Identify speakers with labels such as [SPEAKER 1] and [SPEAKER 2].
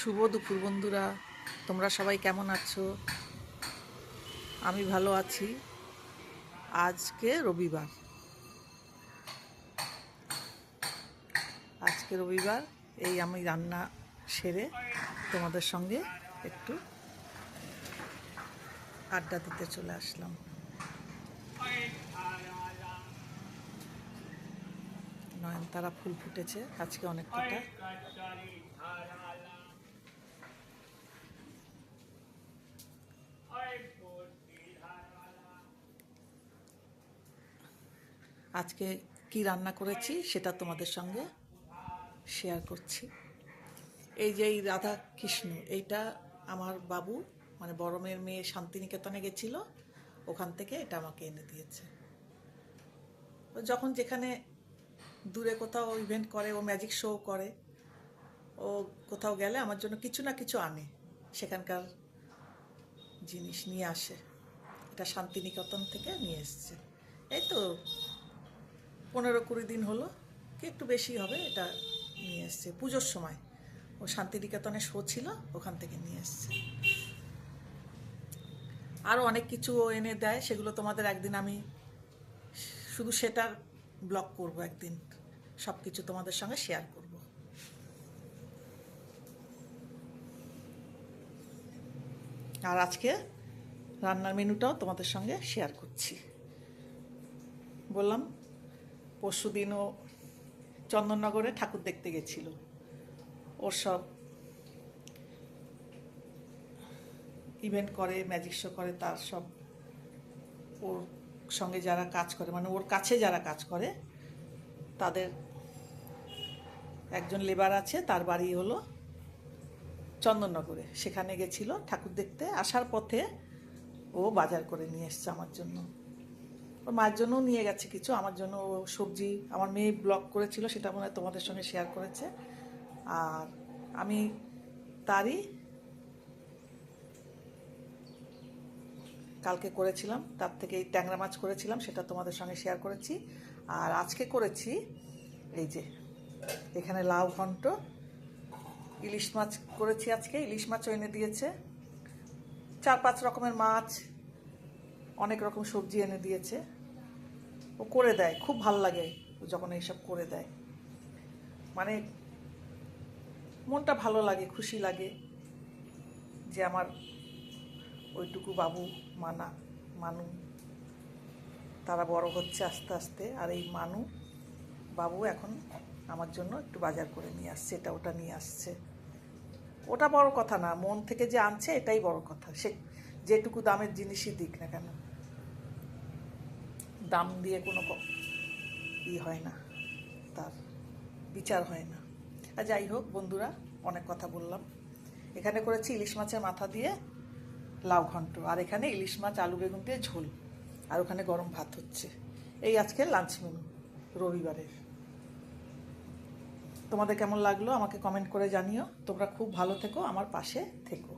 [SPEAKER 1] শুভ দুপুর বন্ধুরা, তোমরা সবাই কেমন আছো? আমি ভালো আছি। আজকে রবিবার এই আমি রান্না সেরে তোমাদের সঙ্গে একটু আড্ডা দিতে চলে আসলাম। নয়নতারা ফুল ফুটেছে আজকে অনেক কটা। আজকে কি রান্না করেছি সেটা তোমাদের সঙ্গে শেয়ার করছি। এই যে এই রাধা কৃষ্ণ, এইটা আমার বাবু মানে বড় মেয়ের মেয়ে শান্তিনিকেতনে গেছিল, ওখান থেকে এটা আমাকে এনে দিয়েছে। ও যখন যেখানে দূরে কোথাও ইভেন্ট করে, ও ম্যাজিক শো করে, ও কোথাও গেলে আমার জন্য কিছু না কিছু আনে, সেখানকার জিনিস নিয়ে আসে। এটা শান্তিনিকেতন থেকে নিয়ে এসছে। এই তো 15-20 দিন হলো, কি একটু বেশি হবে, এটা নিয়ে এসছে পুজোর সময়। ও শান্তিনিকেতনে শো ছিল, ওখান থেকে নিয়ে এসছে। আরও অনেক কিছু ও এনে দেয়, সেগুলো তোমাদের একদিন আমি শুধু সেটার ব্লগ করব, একদিন সব কিছু তোমাদের সঙ্গে শেয়ার করব। আর আজকে রান্নার মেনুটাও তোমাদের সঙ্গে শেয়ার করছি। বললাম পরশু দিনও চন্দননগরে ঠাকুর দেখতে গেছিল। ওর সব ইভেন্ট করে, ম্যাজিক শো করে, তার সব ওর সঙ্গে যারা কাজ করে, মানে ওর কাছে যারা কাজ করে, তাদের একজন লেবার আছে, তার বাড়ি হলো চন্দননগরে। সেখানে গেছিল ঠাকুর দেখতে। আসার পথে ও বাজার করে নিয়ে এসছে আমার জন্য, ওর মায়ের জন্যও নিয়ে গেছে কিছু, আমার জন্য ও সবজি, আমার মেয়ে ব্লগ করেছিল, সেটা মনে হয় তোমাদের সঙ্গে শেয়ার করেছে। আর আমি তারই কালকে করেছিলাম, তার থেকে এই ট্যাংরা মাছ করেছিলাম, সেটা তোমাদের সঙ্গে শেয়ার করেছি। আর আজকে করেছি এই যে এখানে লাউ ঘন্ট, ইলিশ মাছ করেছি আজকে। ইলিশ মাছও এনে দিয়েছে, 4-5 রকমের মাছ, অনেক রকম সবজি এনে দিয়েছে। ও করে দেয়, খুব ভাল লাগে যখন এইসব করে দেয়, মানে মনটা ভালো লাগে, খুশি লাগে যে আমার ওইটুকু বাবু মানু তারা বড় হচ্ছে আস্তে আস্তে। আর এই বাবু এখন আমার জন্য একটু বাজার করে নিয়ে আসছে, এটা ওটা নিয়ে আসছে। ওটা বড় কথা না, মন থেকে যে আনছে এটাই বড় কথা। সে যেটুকু দামের জিনিসই দিক না কেন, দাম দিয়ে কোনো হয় না, তার বিচার হয় না। আর যাই হোক বন্ধুরা, অনেক কথা বললাম। এখানে করেছি ইলিশ মাছের মাথা দিয়ে লাউ ঘন্ট, আর এখানে ইলিশ মাছ আলু বেগুন দিয়ে ঝোল, আর ওখানে গরম ভাত হচ্ছে। এই আজকে লাঞ্চ মেনু রবিবারের। তোমাদের কেমন লাগলো আমাকে কমেন্ট করে জানিও। তোমরা খুব ভালো থেকো, আমার পাশে থেকো।